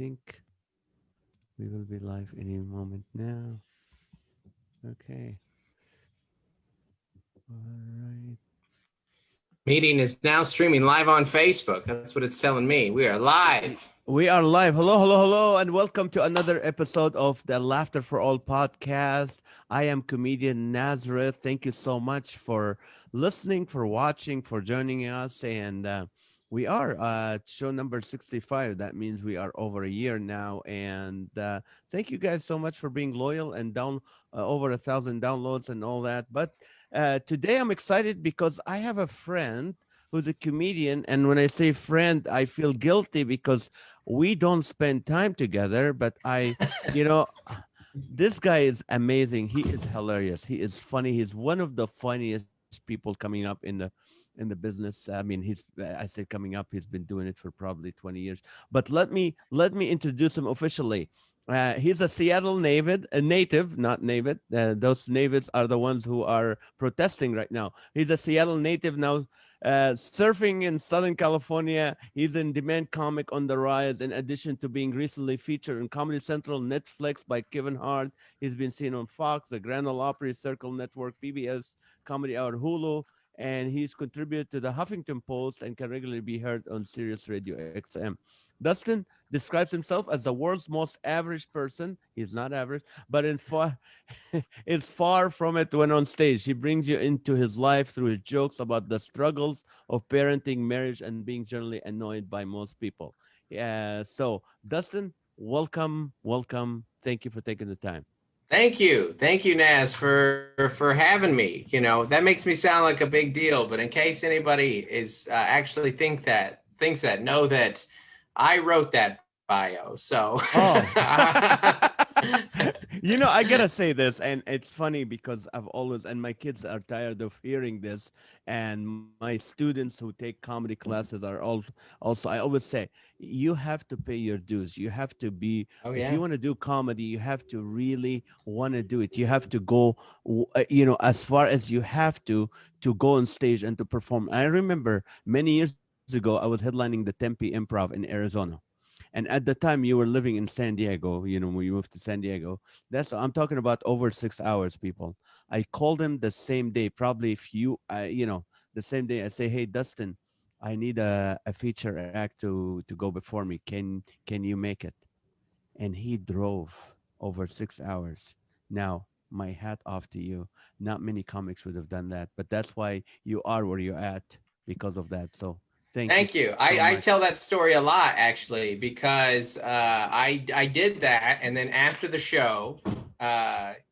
think we will be live any moment now. Okay. All right. Meeting is now streaming live on Facebook. That's what it's telling me. We are live. We are live. Hello, hello, hello, and welcome to another episode of the Laughter for All podcast. I am Comedian Nazareth. Thank you so much for listening, for watching, for joining us. And we are show number 65. That means we are over a year now. And thank you guys so much for being loyal and down over 1,000 downloads and all that. But today I'm excited because I have a friend who's a comedian. And when I say friend, I feel guilty because we don't spend time together, but you know, this guy is amazing. He is hilarious. He is funny. He's one of the funniest people coming up in the business. I mean, I say coming up. He's been doing it for probably 20 years. But let me introduce him officially. He's a Seattle native, not native. Those natives are the ones who are protesting right now. He's a Seattle native now, surfing in Southern California. He's in demand comic on the rise. In addition to being recently featured in Comedy Central, Netflix by Kevin Hart, he's been seen on Fox, the Grand Ole Opry, Circle Network, PBS, Comedy Hour, Hulu, and he's contributed to the Huffington Post and can regularly be heard on Sirius Radio XM. Dustin describes himself as the world's most average person. He's not average, but in far is far from it when on stage. He brings you into his life through his jokes about the struggles of parenting, marriage, and being generally annoyed by most people. Yeah. So, Dustin, welcome, welcome. Thank you for taking the time. Thank you, Naz, for having me. That makes me sound like a big deal, but in case anybody is actually thinks that, know that I wrote that bio. So Oh, I gotta say this, and it's funny because I've always, and my kids are tired of hearing this, and my students who take comedy classes are also, I always say, you have to pay your dues. You have to be, oh if you yeah. want to do comedy, you have to really want to do it. You have to go, as far as you have to go on stage and to perform. I remember many years ago, I was headlining the Tempe Improv in Arizona. And at the time you were living in San Diego, when you moved to San Diego. I'm talking about over 6 hours, people. I called him the same day, probably if you the same day. I say, hey Dustin, I need a feature act to go before me. Can you make it? And he drove over 6 hours. Now, my hat off to you. Not many comics would have done that, but that's why you are where you're at because of that. So thank you Thank you. so I much. tell that story a lot actually because I did that, and then after the show,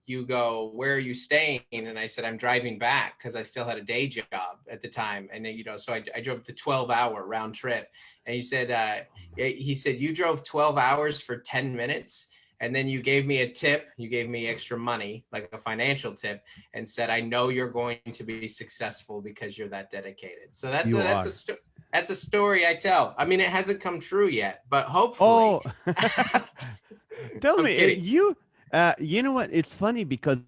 you go, "Where are you staying?" And I said, "I'm driving back," because I still had a day job at the time, and then so I drove the 12-hour round trip, and he said, "You drove 12 hours for 10 minutes." And then you gave me a tip. You gave me extra money, like a financial tip, and said, "I know you're going to be successful because you're that dedicated." So You are. that's a story I tell. I mean, it hasn't come true yet, but hopefully. Oh, tell I'm me, kidding. you know what? It's funny because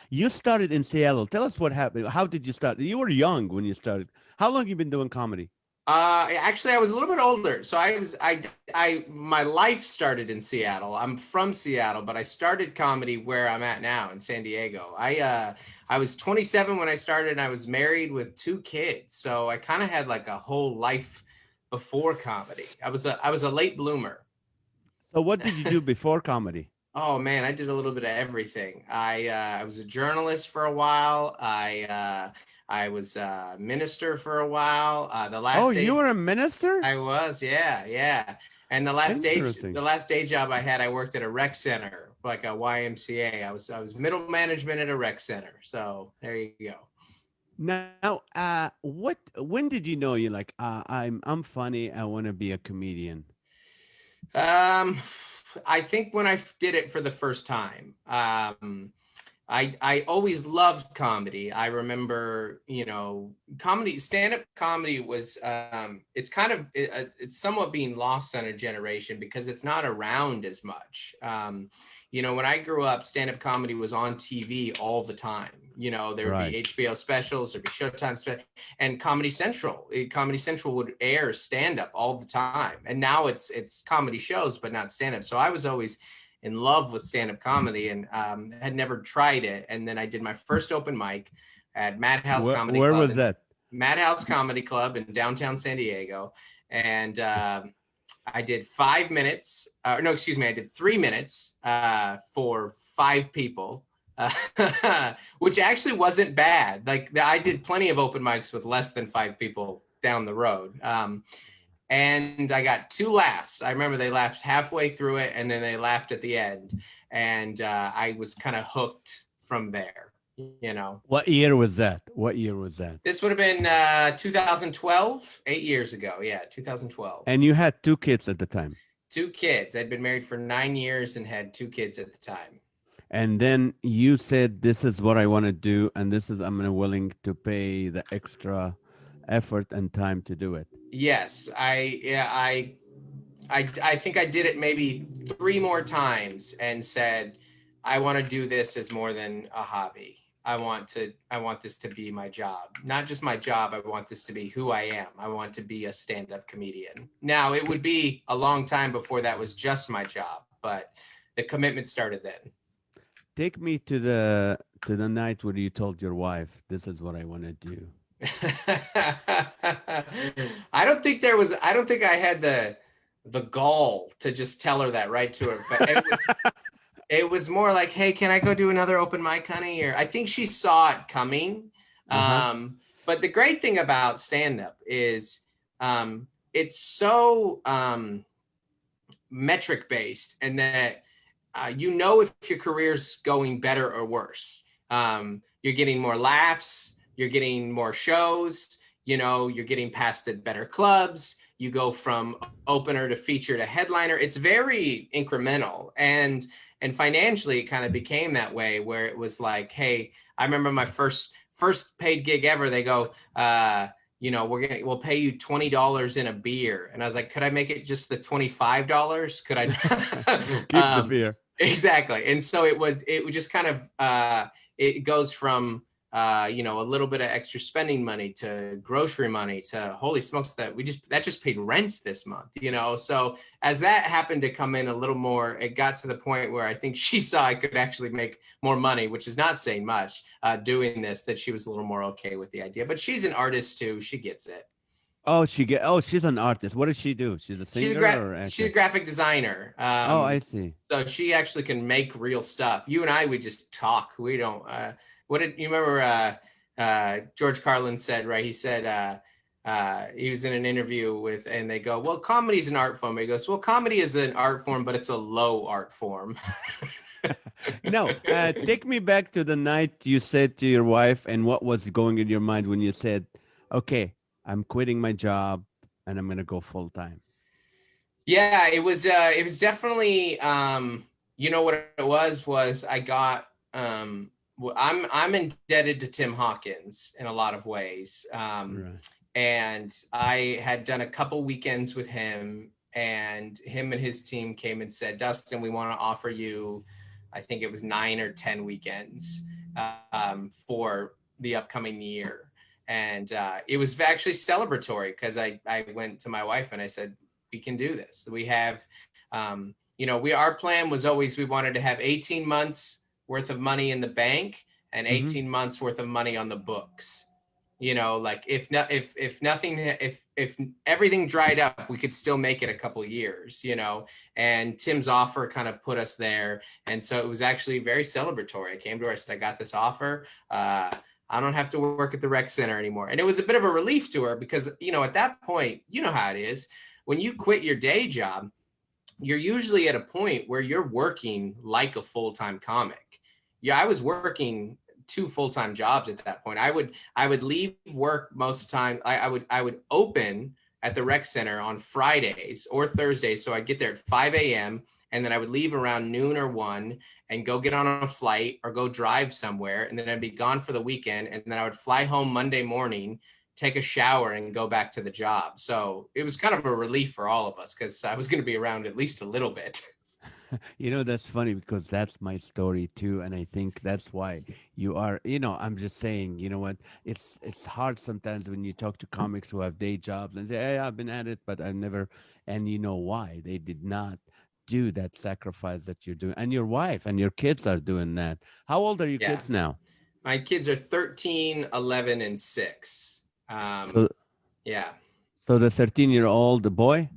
you started in Seattle. Tell us what happened. How did you start? You were young when you started. How long you been doing comedy? Actually, I was a little bit older. So my life started in Seattle. I'm from Seattle, but I started comedy where I'm at now in San Diego. I was 27 when I started, and I was married with 2 kids. So I kind of had like a whole life before comedy. I was a late bloomer. So what did you do before comedy? Oh man, I did a little bit of everything. I was a journalist for a while. I was a minister for a while. The Oh, last you day were a minister? I was, yeah, yeah. And the Interesting. last day job I had, I worked at a rec center, like a YMCA. I was middle management at a rec center. So there you go. Now, when did you know you're like, I'm funny. I want to be a comedian. Um, I think when I did it for the first time, I always loved comedy. I remember, stand-up comedy was, it's somewhat being lost on a generation because it's not around as much. When I grew up, stand-up comedy was on TV all the time. There would be Right. HBO specials, there'd be Showtime specials, and Comedy Central would air stand-up all the time. And now it's comedy shows, but not stand-up. So I was always in love with stand-up comedy and had never tried it. And then I did my first open mic at Where was that? Madhouse Comedy Club in downtown San Diego. And I did 5 minutes. No, excuse me. I did 3 minutes for 5 people, which actually wasn't bad. Like I did plenty of open mics with less than 5 people down the road. And I got 2 laughs. I remember they laughed halfway through it and then they laughed at the end. And I was kind of hooked from there, What year was that? This would have been 2012, 8 years ago. Yeah, 2012. And you had 2 kids at the time. 2 kids. I'd been married for 9 years and had 2 kids at the time. And then you said, this is what I want to do. And I'm willing to pay the extra effort and time to do it. Yes, I think I did it maybe 3 more times and said, I want to do this as more than a hobby. I want this to be my job. Not just my job. I want this to be who I am. I want to be a stand-up comedian. Now, it would be a long time before that was just my job, but the commitment started then. Take me to the night where you told your wife, this is what I want to do. I don't think I had the gall to just tell her that right to her, but it was more like, hey, can I go do another open mic, honey? Or I think she saw it coming. But the great thing about stand-up is it's so metric based, and that if your career's going better or worse. You're getting more laughs, you're getting more shows, you're getting past at better clubs. You go from opener to feature to headliner. It's very incremental. And financially, it kind of became that way where it was like, hey, I remember my first paid gig ever. They go, we'll pay you $20 in a beer. And I was like, could I make it just the $25? Could I keep the beer? Exactly. And so it was just kind of, it goes from, a little bit of extra spending money to grocery money to holy smokes, that just paid rent this month, So as that happened to come in a little more, it got to the point where I think she saw I could actually make more money, which is not saying much, doing this, that she was a little more okay with the idea. But she's an artist too. She gets it. She's an artist. What does she do? She's a singer she's a graphic designer. I see. So she actually can make real stuff. You and I, we just talk. We don't, what did you remember? George Carlin said, right? He said he was in an interview and they go, "Well, comedy is an art form." He goes, "Well, comedy is an art form, but it's a low art form." No, take me back to the night you said to your wife, and what was going in your mind when you said, "Okay, I'm quitting my job and I'm going to go full time." Yeah, it was definitely, what it was I got, I'm indebted to Tim Hawkins in a lot of ways. Right. And I had done a couple weekends with him, and him and his team came and said, "Dustin, we want to offer you," I think it was 9 or 10 weekends for the upcoming year. And it was actually celebratory because I went to my wife and I said, "We can do this. We have, our plan was always, we wanted to have 18 months worth of money in the bank and 18 months worth of money on the books. Like if everything dried up, we could still make it a couple of years, and Tim's offer kind of put us there. And so it was actually very celebratory. I came to her, I said, "I got this offer. I don't have to work at the rec center anymore." And it was a bit of a relief to her because, at that point, you know how it is. When you quit your day job, you're usually at a point where you're working like a full-time comic. Yeah, I was working 2 full-time jobs at that point. I would leave work most of the time. I would open at the rec center on Fridays or Thursdays. So I'd get there at 5 a.m. and then I would leave around noon or 1 and go get on a flight or go drive somewhere, and then I'd be gone for the weekend, and then I would fly home Monday morning, take a shower, and go back to the job. So it was kind of a relief for all of us because I was going to be around at least a little bit. That's funny because that's my story too, and I think that's why you are. I'm just saying. You know what? It's hard sometimes when you talk to comics who have day jobs and say, "Hey, I've been at it, but I've never." And you know why? They did not do that sacrifice that you're doing, and your wife and your kids are doing that. How old are your Yeah. kids now? My kids are 13, 11, and 6. So, Yeah. so the 13-year-old, the boy,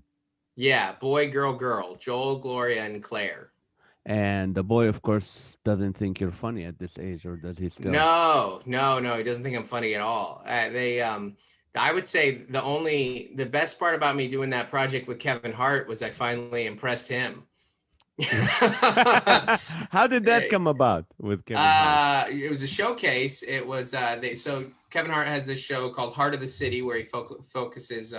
Yeah. Boy, girl, girl. Joel, Gloria, and Claire. and the boy, of course, doesn't think you're funny at this age, or does he still? No, no, no. He doesn't think I'm funny at all. I would say the best part about me doing that project with Kevin Hart was I finally impressed him. How did that come about with Kevin Hart? It was a showcase. It was so Kevin Hart has this show called Heart of the City where he focuses.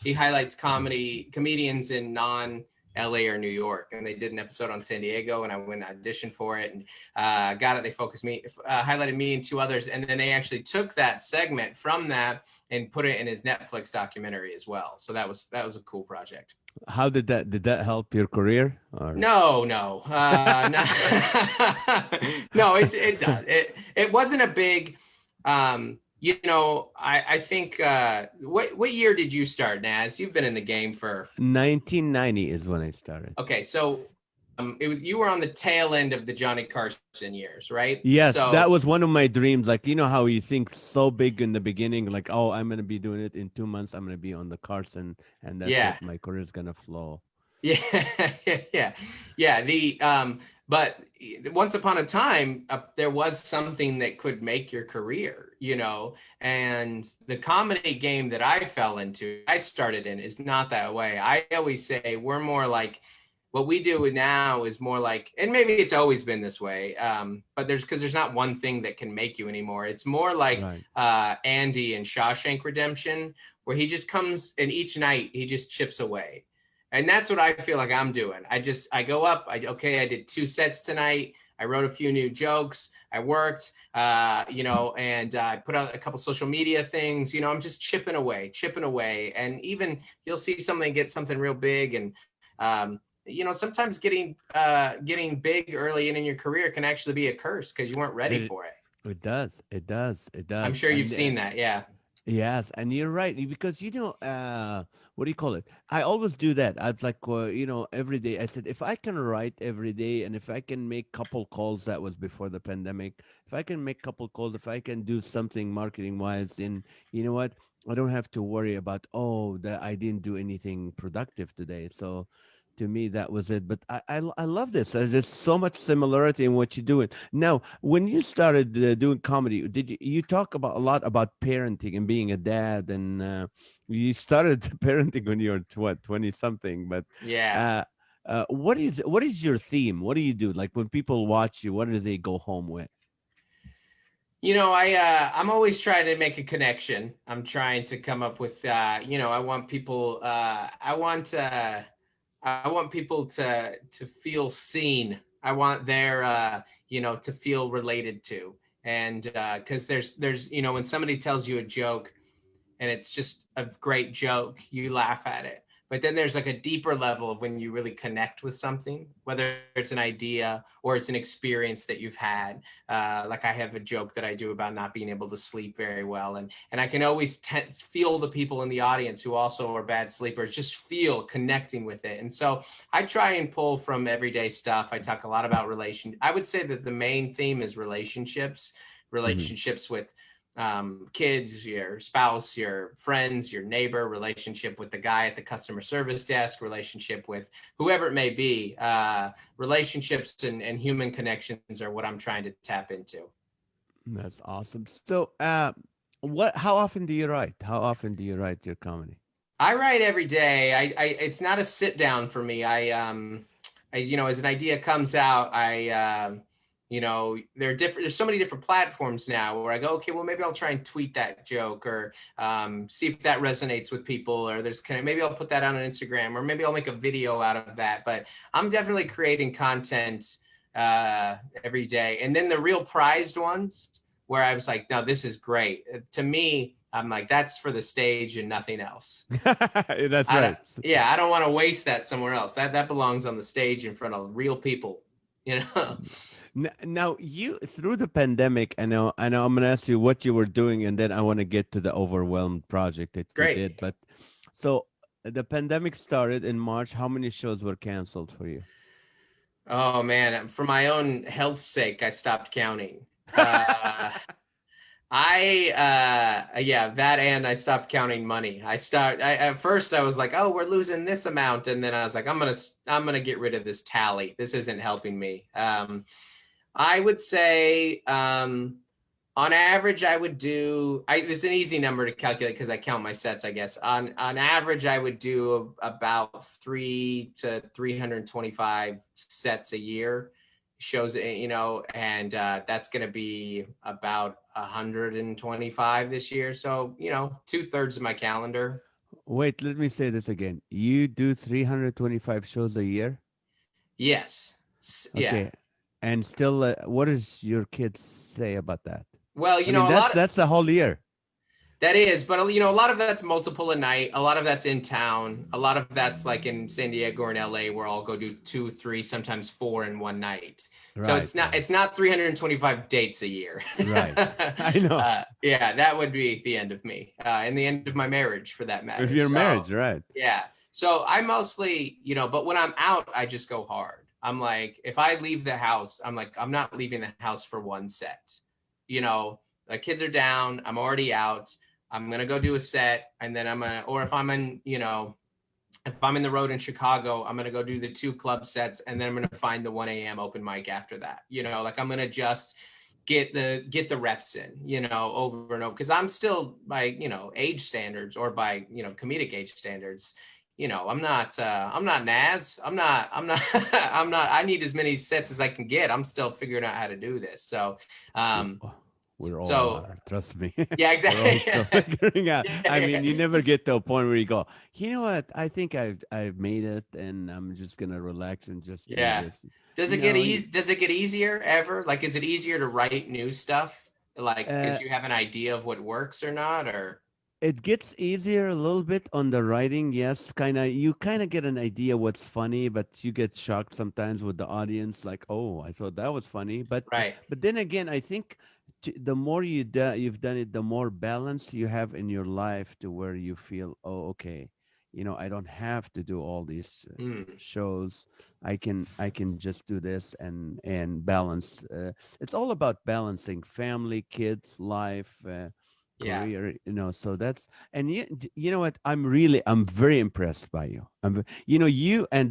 He highlights comedians in non LA or New York, and they did an episode on San Diego, and I went and auditioned for it, and got it. They highlighted me and 2 others, and then they actually took that segment from that and put it in his Netflix documentary as well. So that was a cool project. How did that help your career? Or? No, no, no, no. It does. It wasn't a big. I think. What year did you start, Naz? You've been in the game for 1990 is when I started. Okay, so you were on the tail end of the Johnny Carson years, right? Yes, So that was one of my dreams. Like, how you think so big in the beginning, like, oh, I'm gonna be doing it in 2 months. I'm gonna be on the Carson, and that's yeah, it. My career is gonna flow. yeah, yeah. But once upon a time, there was something that could make your career, and the comedy game that I fell into, I started in, is not that way. I always say we're more like, what we do now is more like, and maybe it's always been this way, but there's not one thing that can make you anymore. It's more like Right. Andy in Shawshank Redemption, where he just comes and each night he just chips away. And that's what I feel like I'm doing. I go up, I did 2 sets tonight. I wrote a few new jokes. I worked, and I put out a couple social media things. I'm just chipping away. And even you'll see get something real big. And, sometimes getting big early in your career can actually be a curse because you weren't ready for it. It does. It does. It does. I'm sure you've seen that. Yeah. Yes, and you're right because what do you call it? I always do that. I was like, every day. I said, if I can write every day, and if I can make couple calls, that was before the pandemic. If I can make couple calls, if I can do something marketing wise, then you know what? I don't have to worry about that I didn't do anything productive today. So to me that was it. But I love this. There's so much similarity in what you're doing now. When you started doing comedy, did you talk about a lot about parenting and being a dad, and you started parenting when you were 20 something, but Yeah. what is your theme? What do you do, like when people watch you? What do they go home with? I'm always trying to make a connection. I'm trying to come up with I want people I want people to feel seen. I want their to feel related to. And because there's when somebody tells you a joke and it's just a great joke, you laugh at it. But then there's like a deeper level of when you really connect with something, whether it's an idea or it's an experience that you've had. Like I have a joke that I do about not being able to sleep very well. And I can always feel the people in the audience who also are bad sleepers, just feel connecting with it. And so I try and pull from everyday stuff. I talk a lot about I would say that the main theme is relationships with kids, your spouse, your friends, your neighbor, relationship with the guy at the customer service desk, relationship with whoever it may be. Relationships and human connections are what I'm trying to tap into. That's awesome. So how often do you write? How often do you write your comedy? I write every day. I it's not a sit down for me. As an idea comes out, there's so many different platforms now where I go, okay, well, maybe I'll try and tweet that joke or see if that resonates with people, or maybe I'll put that on Instagram, or maybe I'll make a video out of that. But I'm definitely creating content every day. And then the real prized ones where I was like, no, this is great. To me, I'm like, that's for the stage and nothing else. That's right. I don't want to waste that somewhere else. That belongs on the stage in front of real people, Now, you through the pandemic, I know I'm going to ask you what you were doing, and then I want to get to the overwhelmed project that you Great. did. But so the pandemic started in March. How many shows were canceled for you? Oh man, for my own health's sake, I stopped counting. That, and I stopped counting money. At first I was like, oh, we're losing this amount. And then I was like, I'm going to get rid of this tally. This isn't helping me. I would say, on average, I would do, it's an easy number to calculate because I count my sets, I guess. On average, I would do about 3 to 325 sets a year. Shows, and that's going to be about 125 this year. So, 2/3 of my calendar. Wait, let me say this again. You do 325 shows a year? Yes. Okay. Yeah. And still, what does your kids say about that? Well, that's the whole year. That is, but a lot of that's multiple a night. A lot of that's in town. A lot of that's like in San Diego or in LA, where I'll go do 2, 3, sometimes 4 in one night. Right, so it's not 325 dates a year. Right. I know. That would be the end of me, and the end of my marriage, for that matter. If you're married, right? Yeah. So I mostly, but when I'm out, I just go hard. I'm like, if I leave the house, I'm like, I'm not leaving the house for one set. The kids are down. I'm already out. I'm going to go do a set, and then or if I'm in, if I'm in the road in Chicago, I'm going to go do the 2 club sets, and then I'm going to find the 1 a.m. open mic after that. I'm going to just get the reps in, over and over. Cause I'm still by, age standards, or by, comedic age standards, I'm not Naz. I need as many sets as I can get. I'm still figuring out how to do this. So, we're all are, trust me. Yeah, exactly. We're all still figuring out. I mean, you never get to a point where you go, you know what? I think I've made it, and I'm just gonna relax and just do this. Does it get Does it get easier ever? Like, is it easier to write new stuff? Like, because you have an idea of what works or not, or? It gets easier a little bit on the writing, yes. You kind of get an idea what's funny, but you get shocked sometimes with the audience, like, oh, I thought that was funny. But right. But then again, I think the more you've done it, the more balance you have in your life, to where you feel, oh, okay, I don't have to do all these shows. I can just do this and balance. It's all about balancing family, kids, life, career. So that's, and you know what? I'm very impressed by you. And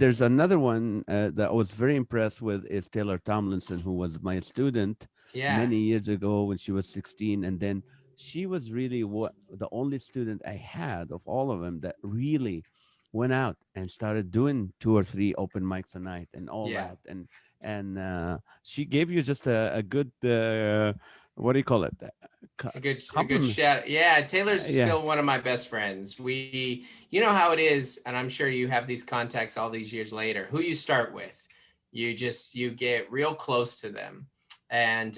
there's another one that I was very impressed with, is Taylor Tomlinson, who was my student many years ago when she was 16, and then she was really the only student I had of all of them that really went out and started doing 2 or 3 open mics a night and all that, and she gave you just a good what do you call it? A good shout. Yeah, Taylor's still one of my best friends. You know how it is, and I'm sure you have these contacts all these years later. Who you start with, you get real close to them, and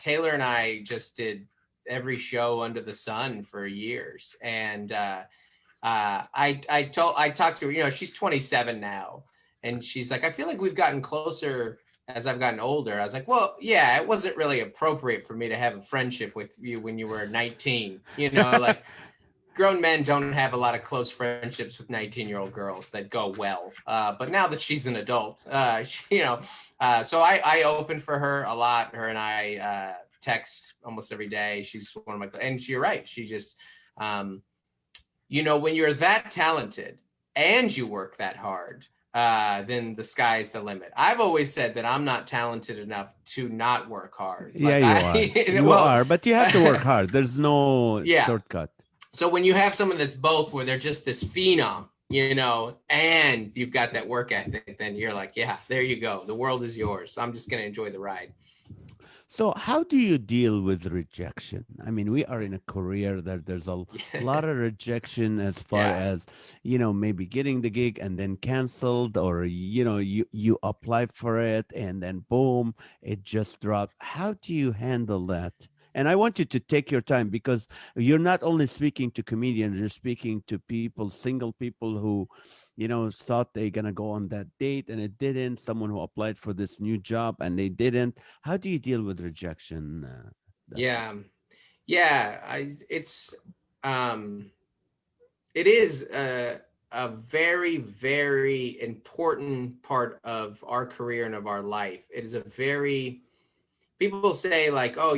Taylor and I just did every show under the sun for years, and I talked to her. She's 27 now, and she's like, I feel like we've gotten closer as I've gotten older. I was like, well, yeah, it wasn't really appropriate for me to have a friendship with you when you were 19. Like, grown men don't have a lot of close friendships with 19-year-old girls that go well. But now that she's an adult, so I open for her a lot. Her and I text almost every day. She's one of my, and you're right. She just, when you're that talented and you work that hard, then the sky's the limit. I've always said that I'm not talented enough to not work hard. Yeah, you are, but you have to work hard. There's no shortcut. So when you have someone that's both, where they're just this phenom, and you've got that work ethic, then you're like, yeah, there you go. The world is yours. I'm just going to enjoy the ride. So, how do you deal with rejection? I mean, we are in a career that there's a lot of rejection as far Yeah. as, maybe getting the gig and then canceled, or, you apply for it and then boom, it just dropped. How do you handle that? And I want you to take your time because you're not only speaking to comedians, you're speaking to people, single people who, thought they're going to go on that date and it didn't, someone who applied for this new job and they didn't. How do you deal with rejection, Dustin? Yeah. Yeah. Um, it is a very, very important part of our career and of our life. It is a very, people say like, oh,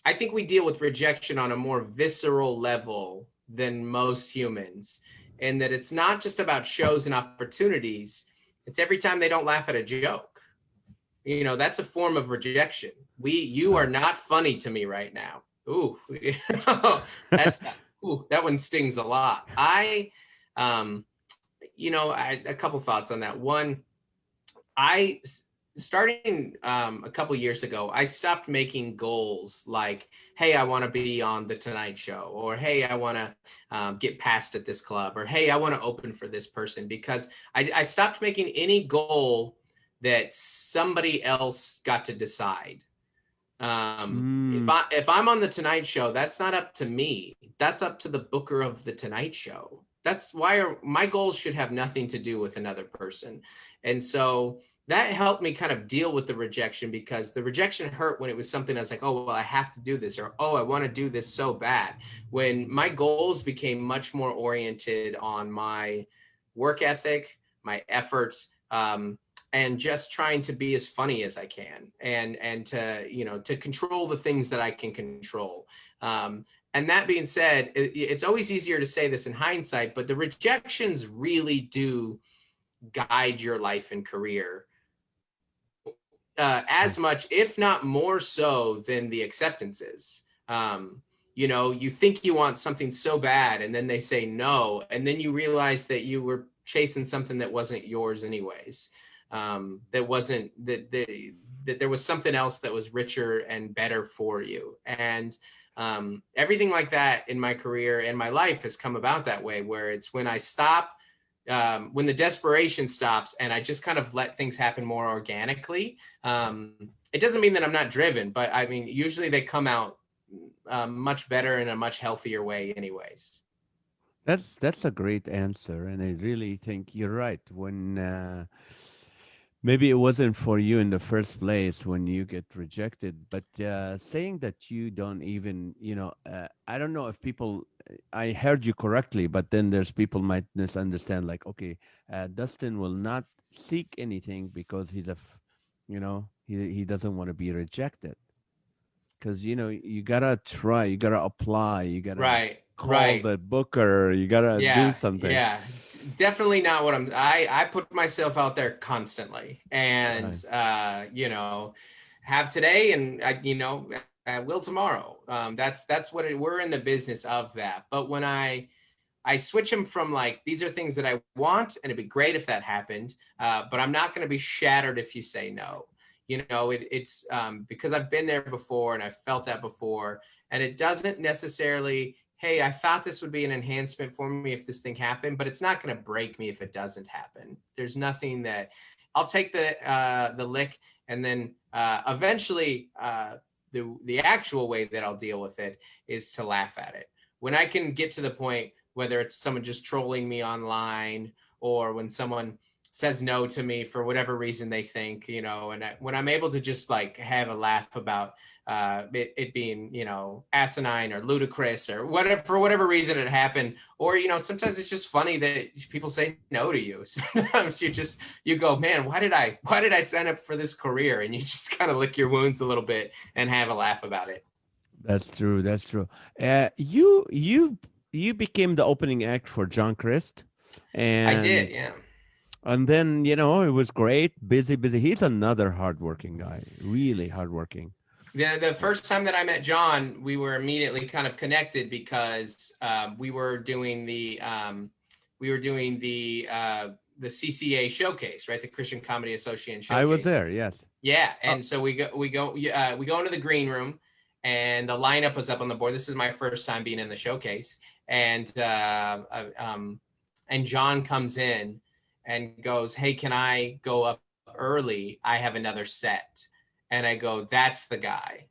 I think we deal with rejection on a more visceral level than most humans, and that it's not just about shows and opportunities. It's every time they don't laugh at a joke. That's a form of rejection. You are Right. not funny to me right now. Ooh, that's ooh, that one stings a lot. Um, a couple thoughts on that. One, I starting a couple years ago, I stopped making goals like, hey, I want to be on the Tonight Show, or hey, I want to get passed at this club, or hey, I want to open for this person, because I stopped making any goal that somebody else got to decide. If Mm, I'm on the Tonight Show, that's not up to me. That's up to the booker of the Tonight Show. That's why my goals should have nothing to do with another person. And so that helped me kind of deal with the rejection, because the rejection hurt when it was something I was like, oh, well, I have to do this, or oh, I want to do this so bad. When my goals became much more oriented on my work ethic, my efforts, and just trying to be as funny as I can, and to control the things that I can control. And that being said, it's always easier to say this in hindsight, but the rejections really do guide your life and career as sure. much, if not more so, than the acceptances. You think you want something so bad, and then they say no, and then you realize that you were chasing something that wasn't yours anyways. That wasn't that there was something else that was richer and better for you. And everything like that in my career and my life has come about that way, where it's when I stop, when the desperation stops and I just kind of let things happen more organically. It doesn't mean that I'm not driven, but I mean, usually they come out much better in a much healthier way anyways. That's a great answer, and I really think you're right. When maybe it wasn't for you in the first place when you get rejected, but saying that you don't even, I don't know if people, I heard you correctly, but then there's people might misunderstand, like, okay, Dustin will not seek anything because he doesn't want to be rejected. Because, you gotta try, you gotta apply, you gotta Right, call right. the booker, you gotta do Yeah, something. yeah. Definitely not what I put myself out there constantly, and Right. have today, and I will tomorrow. That's we're in the business of that. But when I switch them from like, these are things that I want, and it'd be great if that happened, but I'm not going to be shattered if you say no. It's because I've been there before and I've felt that before, and it doesn't necessarily, hey, I thought this would be an enhancement for me if this thing happened, but it's not going to break me if it doesn't happen. There's nothing that I'll take the lick, and then eventually the actual way that I'll deal with it is to laugh at it. When I can get to the point, whether it's someone just trolling me online, or when someone says no to me for whatever reason they think, and when I'm able to just like have a laugh about it being, asinine or ludicrous or whatever, for whatever reason it happened. Or, sometimes it's just funny that people say no to you. Sometimes you go, man, why did I sign up for this career? And you just kind of lick your wounds a little bit and have a laugh about it. That's true. That's true. You became the opening act for John Crist, I did, and yeah. and then it was great. Busy, busy. He's another hardworking guy. Really hardworking. The first time that I met John, we were immediately kind of connected, because we were doing the we were doing the CCA showcase, right? The Christian Comedy Association showcase. I was there. Yes. Yeah, and so we go into the green room, and the lineup was up on the board. This is my first time being in the showcase, and John comes in and goes, "Hey, can I go up early? I have another set." And I go, "That's the guy."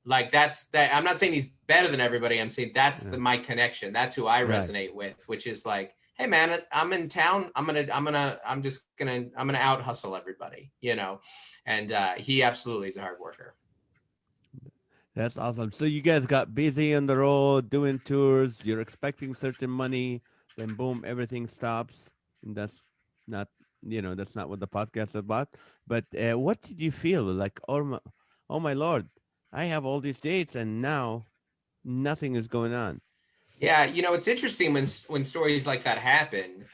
Like that's that. I'm not saying he's better than everybody. I'm saying that's my connection. That's who I resonate with, which is like, hey man, I'm in town. I'm gonna out hustle everybody, you know. And he absolutely is a hard worker. That's awesome. So you guys got busy on the road doing tours. You're expecting certain money, then boom, everything stops, and that's not, that's not what the podcast is about. But what did you feel like? Oh my Lord, I have all these dates, and now nothing is going on. Yeah, it's interesting when stories like that happen.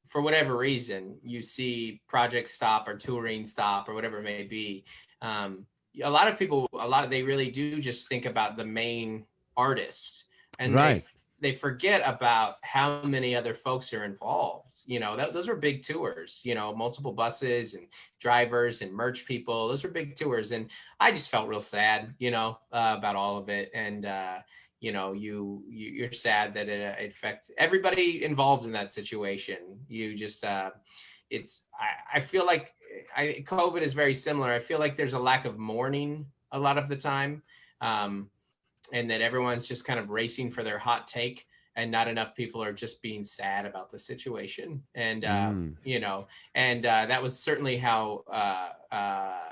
For whatever reason, you see projects stop or touring stop or whatever it may be. A lot of people, they really do just think about the main artist, and they forget about how many other folks are involved. Those are big tours, multiple buses and drivers and merch people. Those are big tours. And I just felt real sad, about all of it. And, you're sad that it affects everybody involved in that situation. You just, I feel like COVID is very similar. I feel like there's a lack of mourning a lot of the time. And that everyone's just kind of racing for their hot take, and not enough people are just being sad about the situation. And, that was certainly how,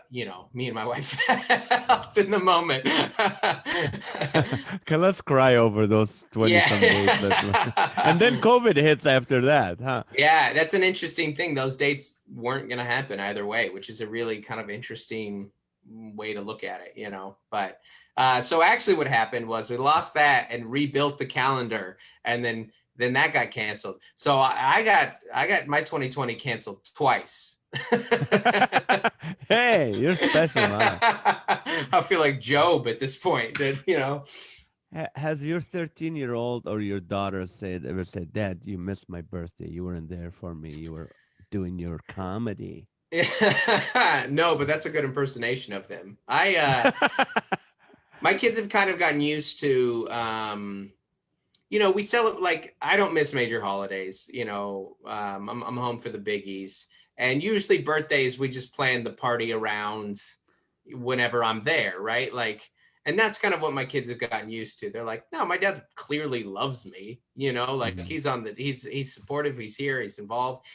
me and my wife felt in the moment. Okay, let's cry over those 20-some days. And then COVID hits after that, huh? Yeah, that's an interesting thing. Those dates weren't going to happen either way, which is a really kind of interesting way to look at it, but so actually what happened was we lost that and rebuilt the calendar, and then that got canceled. So I got my 2020 canceled twice. Hey, you're special, huh? I feel like Job at this point, Has your 13-year-old or your daughter ever said, "Dad, you missed my birthday. You weren't there for me. You were doing your comedy"? No, but that's a good impersonation of them. My kids have kind of gotten used to, we celebrate, like, I don't miss major holidays, I'm home for the biggies, and usually birthdays, we just plan the party around whenever I'm there. Right. Like, and that's kind of what my kids have gotten used to. They're like, no, my dad clearly loves me, like he's supportive. He's here. He's involved.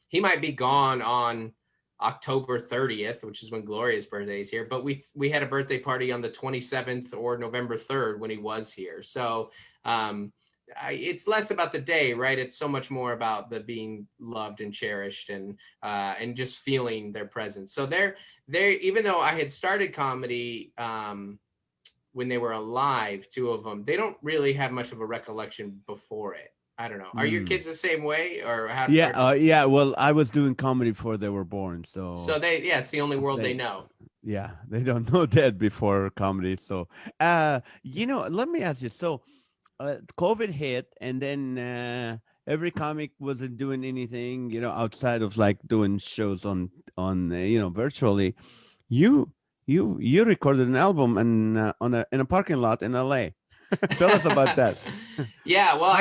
He might be gone on October 30th, which is when Gloria's birthday is here, but we had a birthday party on the 27th or November 3rd when he was here. So it's less about the day, right? It's so much more about the being loved and cherished, and just feeling their presence. So they're even though I had started comedy when they were alive, two of them, they don't really have much of a recollection before it. I don't know. Are your kids the same way, or how? Yeah. Well, I was doing comedy before they were born, so it's the only world they know. Yeah, they don't know that before comedy. So, let me ask you. So, COVID hit, and then every comic wasn't doing anything, outside of like doing shows on virtually. You recorded an album and in a parking lot in LA. Tell us about that. Yeah, well,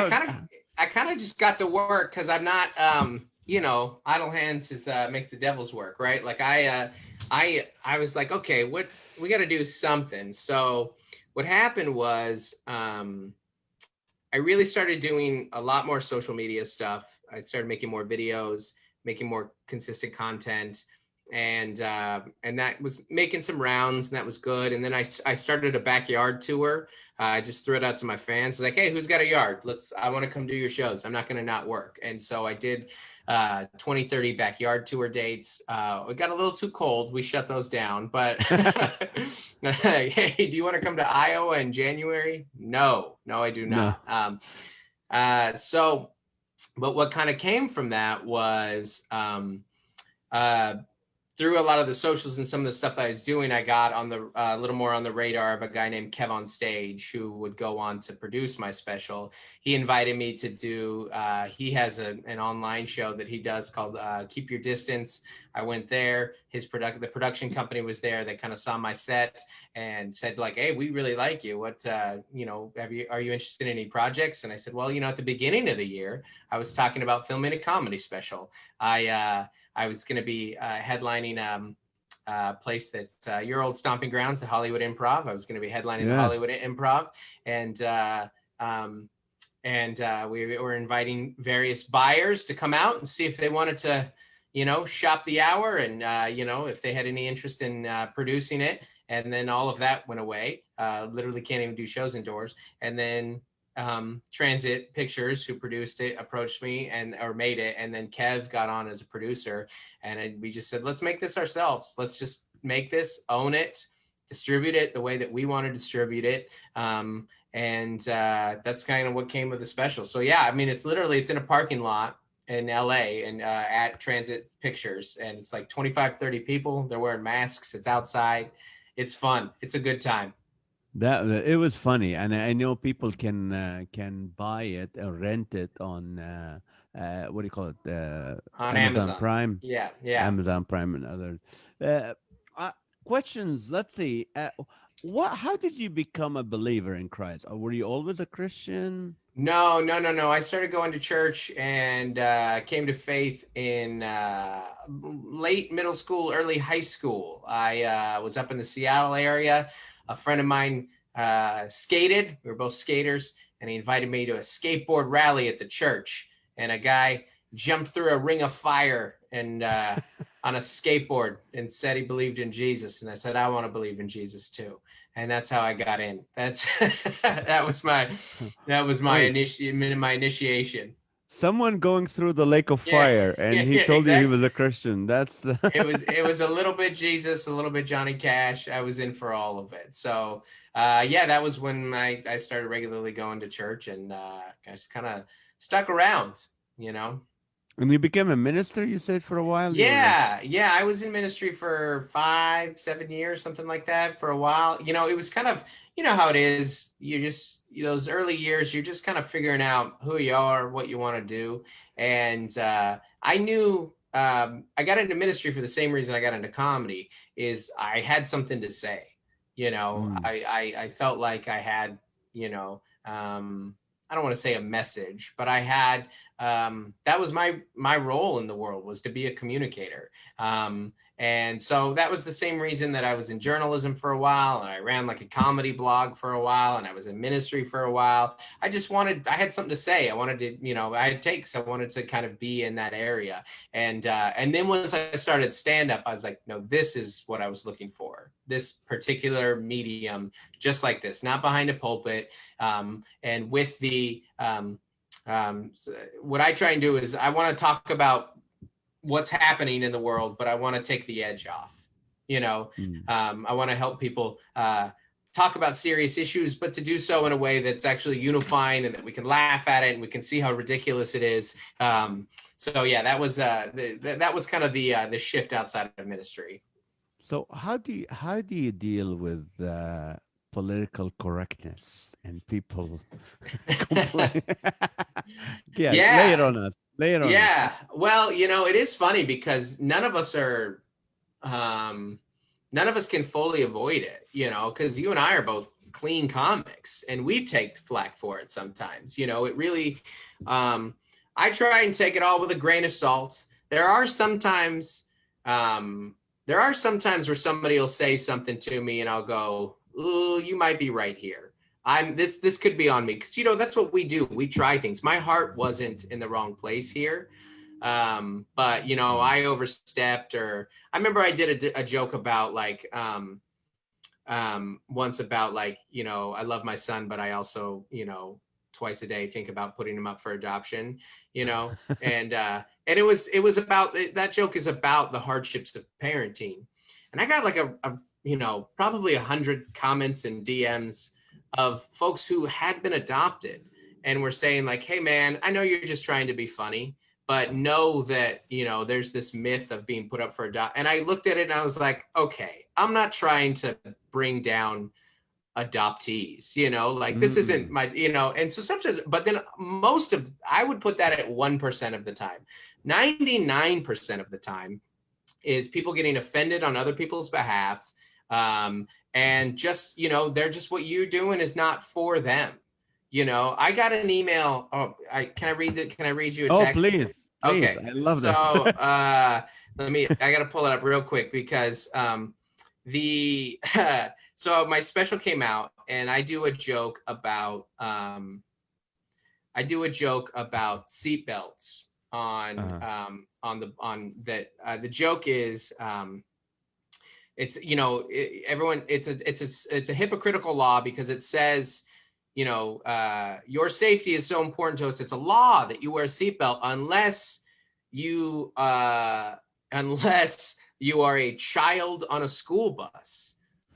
I kind of just got to work because I'm not, idle hands makes the devil's work, right? Like I was like, okay, we got to do something. So what happened was I really started doing a lot more social media stuff. I started making more videos, making more consistent content. And that was making some rounds, and that was good. And then I started a backyard tour. I just threw it out to my fans, like, hey, who's got a yard? I want to come do your shows. I'm not going to not work. And so I did 20, 30 backyard tour dates. It got a little too cold. We shut those down. But hey, do you want to come to Iowa in January? No, I do not. But what kind of came from that was through a lot of the socials and some of the stuff that I was doing, I got on the a little more on the radar of a guy named Kev on Stage, who would go on to produce my special. He invited me to do, he has an online show that he does called Keep Your Distance. I went there. The production company was there. They kind of saw my set and said like, hey, we really like you. What, are you interested in any projects? And I said, well, at the beginning of the year, I was talking about filming a comedy special. I was going to be headlining a place that's your old stomping grounds, the Hollywood Improv. I was going to be headlining the Hollywood Improv, and we were inviting various buyers to come out and see if they wanted to, shop the hour, and if they had any interest in producing it. And then all of that went away. Literally can't even do shows indoors. And then Transit Pictures, who produced it, approached me or made it, and then Kev got on as a producer, and we just said, let's make this ourselves. Let's just make this, own it, distribute it the way that we want to distribute it. That's kind of what came with the special. So yeah, I mean, it's in a parking lot in LA and at Transit Pictures, and it's like 25, 30 people. They're wearing masks. It's outside. It's fun. It's a good time. That it was funny, and I know people can buy it or rent it on what do you call it? On Amazon Prime. Yeah. Amazon Prime and others. Questions. Let's see. How did you become a believer in Christ? Or were you always a Christian? No. I started going to church and came to faith in late middle school, early high school. I was up in the Seattle area. A friend of mine skated. We were both skaters, and he invited me to a skateboard rally at the church. And a guy jumped through a ring of fire and on a skateboard and said he believed in Jesus. And I said, I want to believe in Jesus too. And that's how I got in. That was my initiation. Someone going through the lake of fire, and he told you he was a Christian. That's it was a little bit Jesus, a little bit Johnny Cash. I was in for all of it. So that was when I started regularly going to church, and I just kind of stuck around, And you became a minister, you said, for a while? Yeah. I was in ministry for 5-7 years, something like that, for a while. It was kind of, how it is. You just, those early years, you're just kind of figuring out who you are, what you want to do. And I knew I got into ministry for the same reason I got into comedy, is I had something to say. I felt like I had, I don't want to say a message, but I had, that was my role in the world, was to be a communicator. And so that was the same reason that I was in journalism for a while, and I ran like a comedy blog for a while, and I was in ministry for a while. I had something to say. I wanted to, I had takes. I wanted to kind of be in that area. And then once I started stand-up, I was like, no, this is what I was looking for. This particular medium, just like this, not behind a pulpit. And with the, so what I try and do is I want to talk about what's happening in the world, but I want to take the edge off. I want to help people talk about serious issues, but to do so in a way that's actually unifying, and that we can laugh at it and we can see how ridiculous it is. That was kind of the shift outside of ministry. So how do you deal with political correctness and people complain? Lay it on us. Well, it is funny because none of us can fully avoid it, because you and I are both clean comics, and we take flack for it sometimes. It really, I try and take it all with a grain of salt. There are sometimes where somebody will say something to me and I'll go, ooh, you might be right here. This could be on me, because that's what we do. We try things. My heart wasn't in the wrong place here, but I overstepped. Or I remember I did a joke about like once about like, I love my son, but I also twice a day think about putting him up for adoption. And it was about, that joke is about the hardships of parenting, and I got like a probably 100 comments and DMs of folks who had been adopted and were saying like, hey man, I know you're just trying to be funny, but know that, there's this myth of being put up for adopt. And I looked at it and I was like, okay, I'm not trying to bring down adoptees, like this isn't my, and so sometimes, but then I would put that at 1% of the time. 99% of the time is people getting offended on other people's behalf. And just, they're just, what you're doing is not for them. I got an email. Oh, can I read you a Oh, text? please, please. Okay. I love So, this. I got to pull it up real quick because, the, so my special came out and I do a joke about seatbelts the joke is, it's a hypocritical law because it says, your safety is so important to us. It's a law that you wear a seatbelt unless you are a child on a school bus,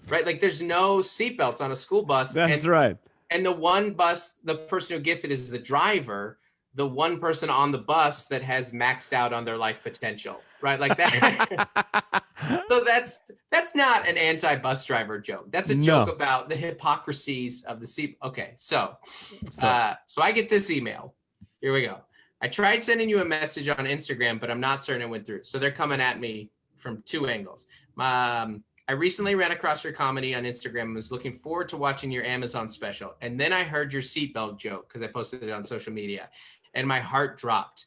right? Like there's no seatbelts on a school bus. That's right. And the person who gets it is the driver, the one person on the bus that has maxed out on their life potential, right? Like that. So that's not an anti-bus driver joke. That's a joke about the hypocrisies of the seat. Okay, so I get this email. Here we go. I tried sending you a message on Instagram, but I'm not certain it went through. So they're coming at me from two angles. I recently ran across your comedy on Instagram and was looking forward to watching your Amazon special. And then I heard your seatbelt joke because I posted it on social media and my heart dropped.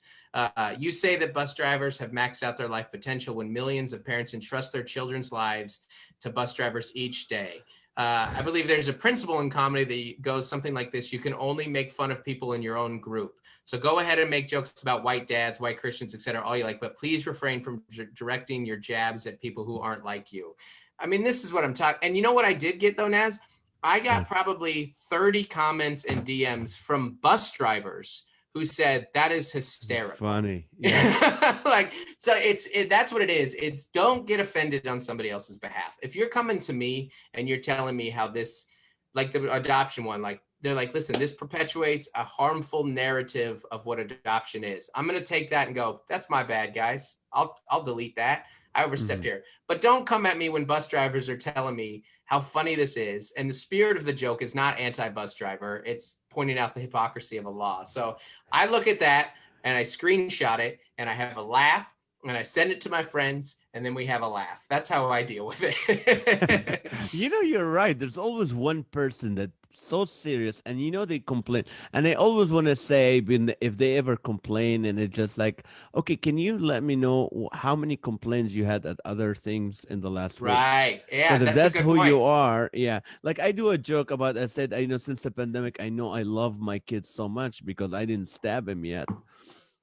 You say that bus drivers have maxed out their life potential when millions of parents entrust their children's lives to bus drivers each day. I believe there's a principle in comedy that goes something like this. You can only make fun of people in your own group. So go ahead and make jokes about white dads, white Christians, etc., all you like, but please refrain from directing your jabs at people who aren't like you. I mean, this is what I'm talking. And you know what I did get though, Naz? I got probably 30 comments and DMs from bus drivers who said that is hysterical. Funny. Yeah. That's what it is. It's don't get offended on somebody else's behalf. If you're coming to me and you're telling me how this, like the adoption one, like they're like, listen, this perpetuates a harmful narrative of what adoption is. I'm going to take that and go, that's my bad, guys. I'll delete that. I overstepped here. But don't come at me when bus drivers are telling me how funny this is. And the spirit of the joke is not anti-bus driver. It's pointing out the hypocrisy of a law. So I look at that and I screenshot it and I have a laugh and I send it to my friends and then we have a laugh. That's how I deal with it. You're right. There's always one person that's so serious and they complain. And I always want to say if they ever complain and it's just like, okay, can you let me know how many complaints you had at other things in the last week? Right. Yeah. That's who point. you are. Yeah. Like I do a joke about, I said, since the pandemic, I know I love my kids so much because I didn't stab him yet.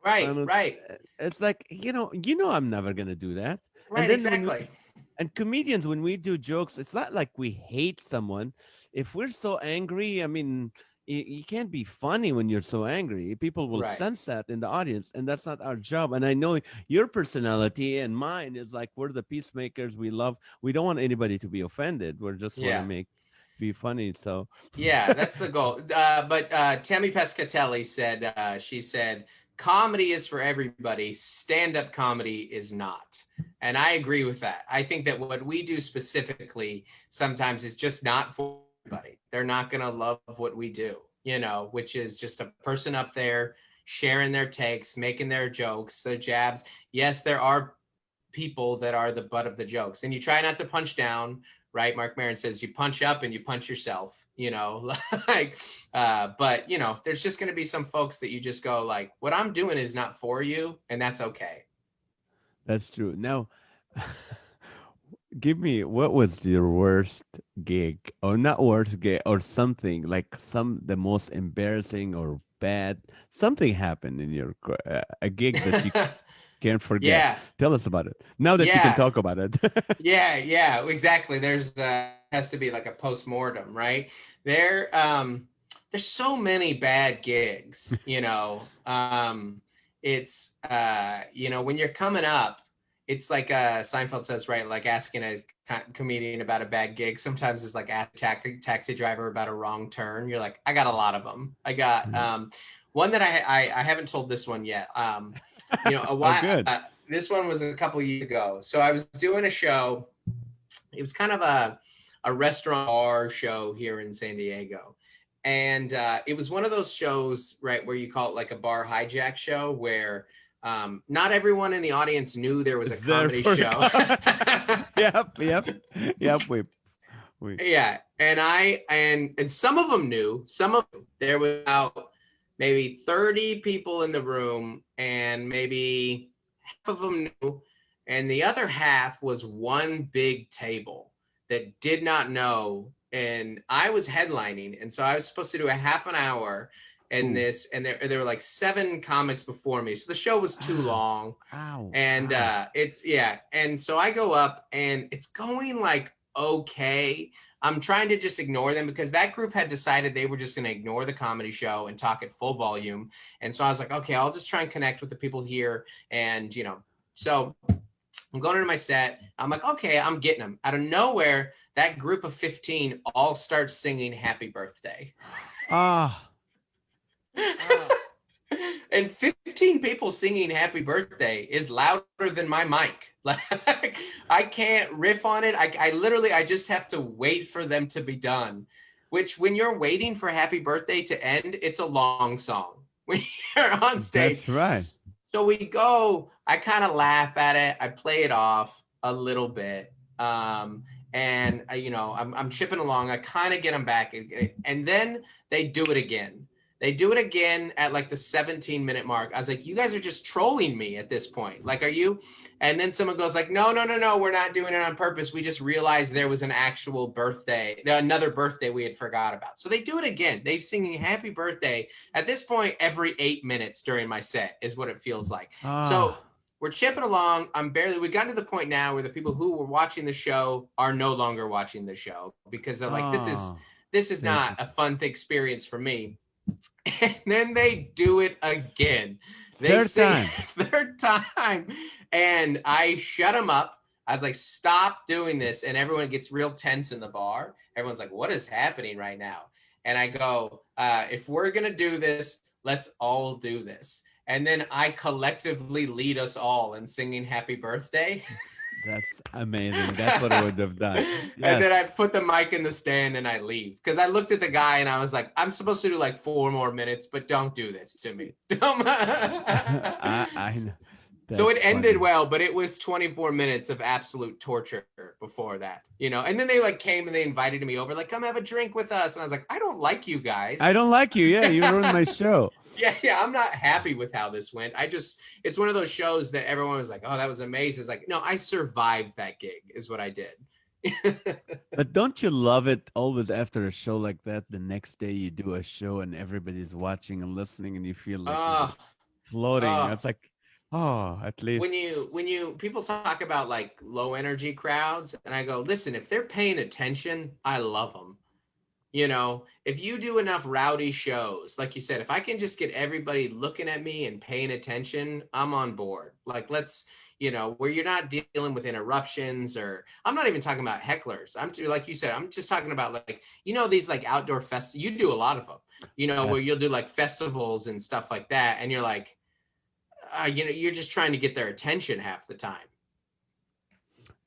Right. It's like, I'm never going to do that. Right. And then exactly. And comedians, when we do jokes, it's not like we hate someone. If we're so angry, I mean, you can't be funny when you're so angry. People will sense that in the audience, and that's not our job. And I know your personality and mine is like, we're the peacemakers. We don't want anybody to be offended. We're just want to be funny. So yeah, that's the goal. But Tammy Pescatelli said, she said, comedy is for everybody. Stand-up comedy is not. And I agree with that. I think that what we do specifically sometimes is just not for everybody. They're not going to love what we do, which is just a person up there sharing their takes, making their jokes, their jabs. Yes, there are people that are the butt of the jokes. And you try not to punch down, right? Mark Maron says you punch up and you punch yourself, but there's just going to be some folks that you just go like, what I'm doing is not for you. And that's okay. That's true. Now, give me, what was your worst gig, or not worst gig, or something like the most embarrassing or bad, something happened in your a gig that you can't forget. Yeah. Tell us about it now that you can talk about it. yeah, exactly. There's has to be like a post-mortem, right? There's so many bad gigs, it's when you're coming up, it's like Seinfeld says, right? Like asking a comedian about a bad gig. Sometimes it's like a taxi driver about a wrong turn. You're like, I got a lot of them. I got one that I haven't told this one yet. A Oh, while good. this one was a couple years ago. So I was doing a show. It was kind of a restaurant bar show here in San Diego. And it was one of those shows, right, where you call it like a bar hijack show where not everyone in the audience knew there was a It's there comedy for a show. yep. We. Yeah, and some of them knew. Some of them, there was about maybe 30 people in the room, and maybe half of them knew, and the other half was one big table that did not know. And I was headlining, and so I was supposed to do a half an hour, and Ooh. there were like 7 comics before me, so the show was too Ow. long. Ow. And Ow. and so I go up, and it's going like okay. I'm trying to just ignore them because that group had decided they were just going to ignore the comedy show and talk at full volume. And so I was like, okay, I'll just try and connect with the people here. And, so I'm going into my set. I'm like, okay, I'm getting them. Out of nowhere, that group of 15 all starts singing Happy Birthday. Ah. And 15 people singing Happy Birthday is louder than my mic. Like, I can't riff on it. I just have to wait for them to be done, which when you're waiting for Happy Birthday to end, it's a long song when you're on stage. That's right. So we go, I kind of laugh at it. I play it off a little bit. And I'm chipping along. I kind of get them back. And then they do it again. They do it again at like the 17-minute mark. I was like, you guys are just trolling me at this point. Like, are you? And then someone goes like, no, we're not doing it on purpose. We just realized there was an actual birthday, another birthday we had forgot about. So they do it again. They're singing Happy Birthday at this point every 8 minutes during my set is what it feels like. So we're chipping along. We've gotten to the point now where the people who were watching the show are no longer watching the show because they're like, this is not a fun experience for me. And then they do it again. They say third time. And I shut them up. I was like, stop doing this. And everyone gets real tense in the bar. Everyone's like, what is happening right now? And I go, if we're going to do this, let's all do this. And then I collectively lead us all in singing Happy Birthday. That's amazing. That's what I would have done. Yes. And then I put the mic in the stand and I leave. Because I looked at the guy and I was like, I'm supposed to do like 4 more minutes, but don't do this to me. I know. So it ended well, but it was 24 minutes of absolute torture before that, And then they like came and they invited me over, like, come have a drink with us. And I was like, I don't like you guys. I don't like you. Yeah, you ruined my show. Yeah. I'm not happy with how this went. It's one of those shows that everyone was like, oh, that was amazing. It's like, no, I survived that gig is what I did. But don't you love it always after a show like that? The next day you do a show and everybody's watching and listening and you feel like floating. It's like, at least when you people talk about like low energy crowds, and I go, listen, if they're paying attention, I love them. If you do enough rowdy shows, like you said, if I can just get everybody looking at me and paying attention, I'm on board. Like, let's, where you're not dealing with interruptions, or I'm not even talking about hecklers. Like you said, I'm just talking about like, these like outdoor you do a lot of them, yes. where you'll do like festivals and stuff like that. And you're like, you're just trying to get their attention half the time.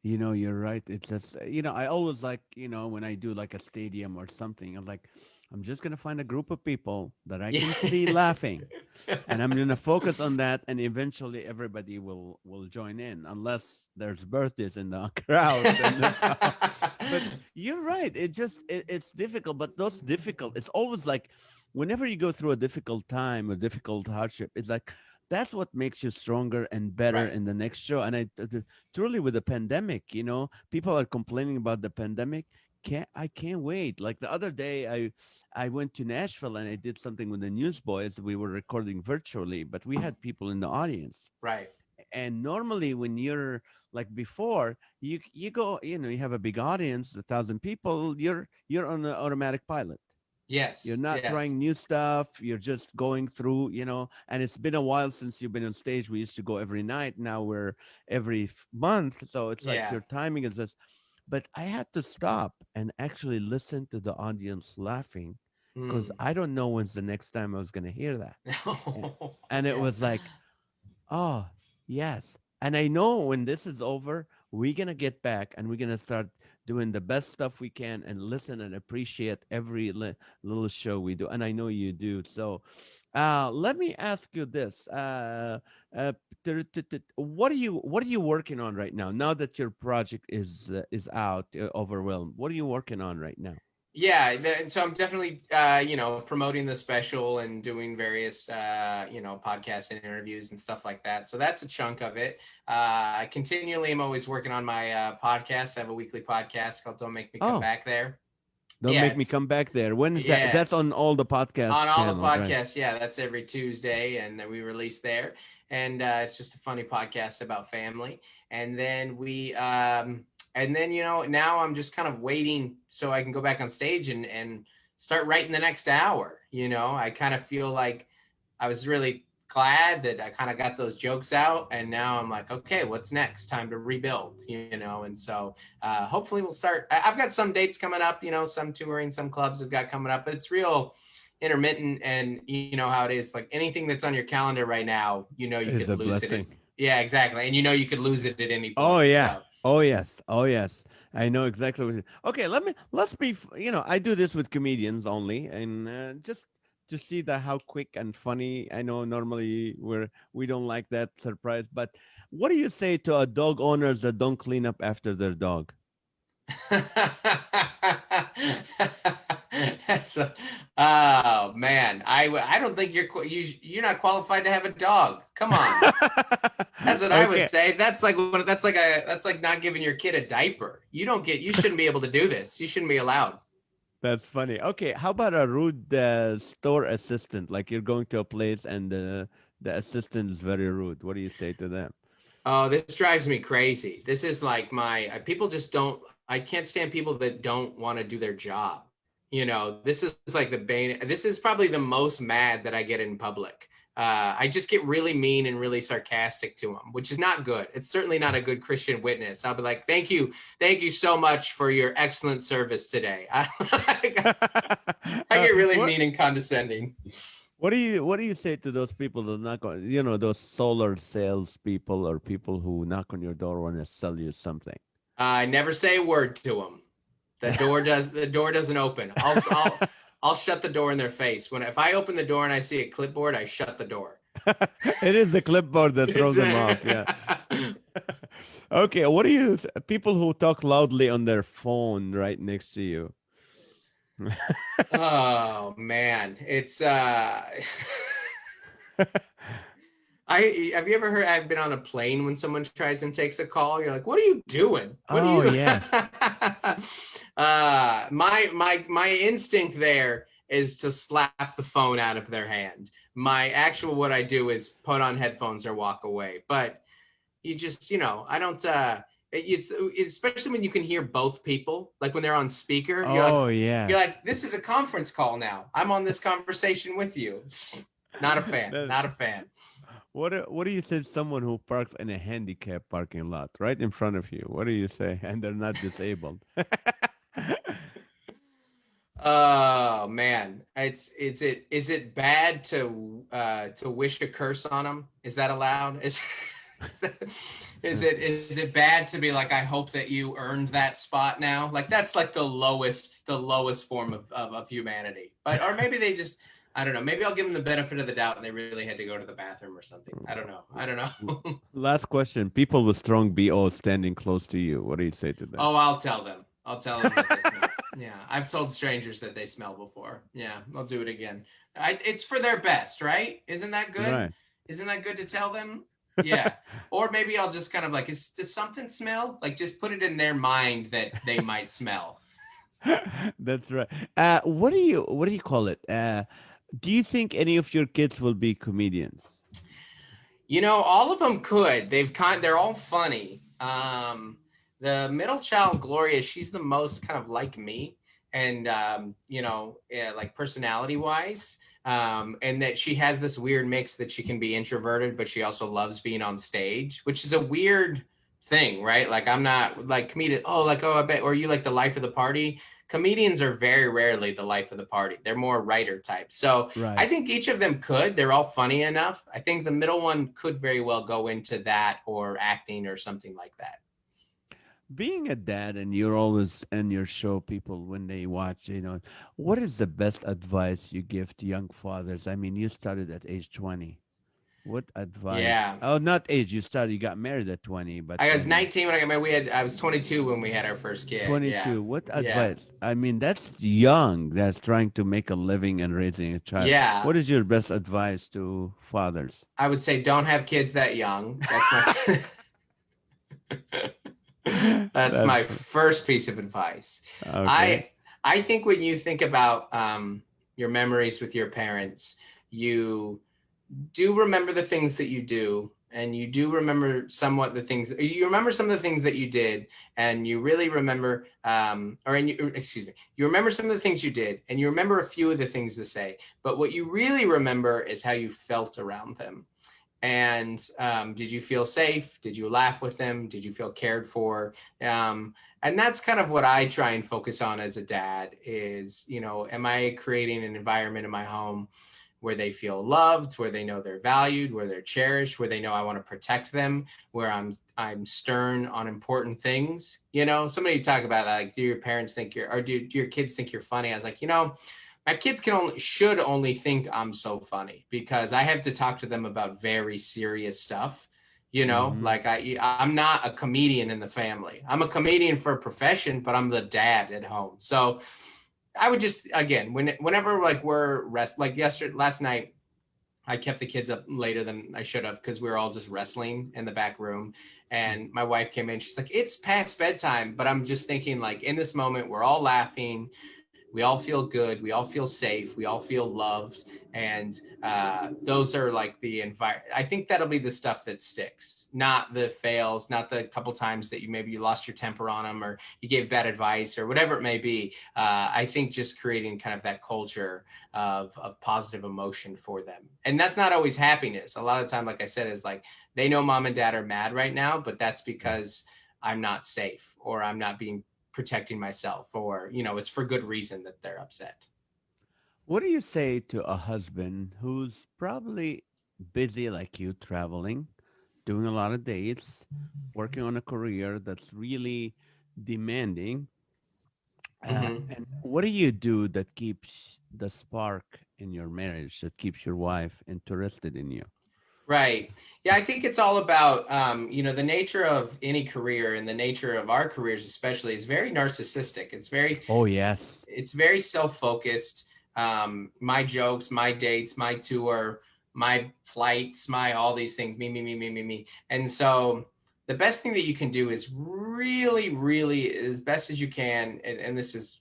You're right. It's just, I always like, when I do like a stadium or something, I'm just going to find a group of people that I can see laughing and I'm going to focus on that. And eventually everybody will join in unless there's birthdays in the crowd. But you're right. It's difficult, but those difficult, it's always like whenever you go through a difficult time, a difficult hardship, it's like, that's what makes you stronger and better in the next show. And truly with the pandemic, people are complaining about the pandemic. I can't wait. Like the other day, I went to Nashville and I did something with the Newsboys. We were recording virtually, but we had people in the audience. Right. And normally when you're like before, you go, you have a big audience, 1,000 people, you're on an automatic pilot. Yes. You're not trying new stuff. You're just going through, and it's been a while since you've been on stage. We used to go every night. Now we're every month. So it's like your timing is just, but I had to stop and actually listen to the audience laughing because Mm. I don't know when's the next time I was gonna hear that. And, and it Yeah. was like, oh, yes. And I know when this is over, we're going to get back and we're going to start doing the best stuff we can and listen and appreciate every little show we do. And I know you do. So let me ask you this. Uh, what are you working on right now that your project is out, overwhelmed? What are you working on right now? Yeah, so I'm definitely, promoting the special and doing various, podcasts and interviews and stuff like that. So that's a chunk of it. I continually am always working on my podcast. I have a weekly podcast called "Don't Make Me Come Oh, Back There." don't Yeah, make me it's come back there. When is that? yeah That's on all the podcast on all the channels, right? podcasts. Yeah, that's every Tuesday, and then we release there. And it's just a funny podcast about family. And then now I'm just kind of waiting so I can go back on stage and start writing the next hour. I kind of feel like I was really glad that I kind of got those jokes out, and now I'm like, okay, what's next? Time to rebuild. And so hopefully we'll start. I've got some dates coming up, some touring, some clubs have got coming up, but it's real intermittent, and you know how it is, like anything that's on your calendar right now, you Is could a lose it. blessing. Yeah, exactly. And you could lose it at any Oh point. yeah. So Oh yes. Oh yes. I know exactly what. Okay, let's be. I do this with comedians only, and just to see that how quick and funny. I know normally we don't like that surprise, but what do you say to a dog owners that don't clean up after their dog? That's oh man, I don't think you're not qualified to have a dog. Come on. That's what I would Okay, say. That's like not giving your kid a diaper. You shouldn't be able to do this. You shouldn't be allowed. that's funny. Okay, how about a rude store assistant? Like you're going to a place and the assistant is very rude. What do you say to them? Oh, this drives me crazy. This is like people just don't, I can't stand people that don't want to do their job. This is like the bane. This is probably the most mad that I get in public. I just get really mean and really sarcastic to them, which is not good. It's certainly not a good Christian witness. I'll be like, thank you so much for your excellent service today. I get really What mean and condescending. what do you say to those people that knock on, those solar sales people or people who knock on your door want to sell you something? I never say a word to them. The door doesn't open. I'll shut the door in their face. If I open the door and I see a clipboard, I shut the door. It is the clipboard that throws It's them off. Yeah. Okay. What do you people who talk loudly on their phone right next to you? oh man, it's I have you ever heard I've been on a plane when someone tries and takes a call, you're like, what are you doing? What are Oh you yeah. my instinct there is to slap the phone out of their hand. What I do is put on headphones or walk away. But you just, I don't it's especially when you can hear both people, like when they're on speaker, Oh you're yes. like, this is a conference call now. I'm on this conversation with you. Not a fan. That, Not a fan. what do you say to someone who parks in a handicap parking lot right in front of you? What do you say? And they're not disabled. Oh man, is it bad to wish a curse on them? Is that allowed? Is it bad to be like, I hope that you earned that spot now? Like that's like the lowest form of humanity. But or maybe they just, I don't know. Maybe I'll give them the benefit of the doubt and they really had to go to the bathroom or something. I don't know. I don't know. Last question. People with strong BO standing close to you. What do you say to them? Oh, I'll tell them. I'll tell them that they smell. Yeah, I've told strangers that they smell before. Yeah, I'll do it again. It's for their best, right? Isn't that good? Right. Isn't that good to tell them? Yeah. Or maybe I'll just kind of like, does something smell? Like just put it in their mind that they might smell. That's right. What do you call it? Do you think any of your kids will be comedians? All of them could. They're all funny. The middle child, Gloria, she's the most kind of like me, and like personality wise, and that she has this weird mix that she can be introverted, but she also loves being on stage, which is a weird thing, right? Like I'm not like comedian. Oh, like, oh, I bet, or you like the life of the party. Comedians are very rarely the life of the party. They're more writer type. So I Right. think each of them could. They're all funny enough. I think the middle one could very well go into that or acting or something like that. Being a dad, and you're always in your show, people when they watch, what is the best advice you give to young fathers? I mean, you started at age 20. What advice? Yeah. Oh, not age. You got married at 20, but I I was mean, 19 when I got married. I was 22 when we had our first kid. Yeah. 22. What Yeah. advice? I mean, that's young. That's trying to make a living and raising a child. Yeah. What is your best advice to fathers? I would say don't have kids that young. That's my that's That's my first piece of advice. okay. I think when you think about your memories with your parents, you do remember the things that you do, and you do remember somewhat the things you remember some of the things that you did, and you really remember excuse me, you remember some of the things you did, and you remember a few of the things to say, but what you really remember is how you felt around them. And did you feel safe? Did you laugh with them? Did you feel cared for? And that's kind of what I try and focus on as a dad is, am I creating an environment in my home where they feel loved, where they know they're valued, where they're cherished, where they know I want to protect them, where I'm stern on important things. Somebody talk about that, like, do your parents think do your kids think you're funny? I was like, my kids should only think I'm so funny because I have to talk to them about very serious stuff. Mm-hmm. Like I'm not a comedian in the family. I'm a comedian for a profession, but I'm the dad at home. So I would just, again, whenever like like last night, I kept the kids up later than I should have because we were all just wrestling in the back room. And my wife came in. She's like, it's past bedtime. But I'm just thinking, like, in this moment, we're all laughing. We all feel good. We all feel safe. We all feel loved. And those are like the environment. I think that'll be the stuff that sticks, not the fails, not the couple times that you lost your temper on them or you gave bad advice or whatever it may be. I think just creating kind of that culture of positive emotion for them. And that's not always happiness. A lot of time, like I said, is like they know mom and dad are mad right now, but that's because I'm not safe or I'm not being protecting myself, or it's for good reason that they're upset. What do you say to a husband who's probably busy like you, traveling, doing a lot of dates, working on a career that's really demanding? Mm-hmm. And what do you do that keeps the spark in your marriage, that keeps your wife interested in you? Right. Yeah, I think it's all about the nature of any career and the nature of our careers especially is very narcissistic. Oh, yes. It's very self-focused. My jokes, my dates, my tour, my flights, my all these things, me. And so the best thing that you can do is really, really, as best as you can, and this has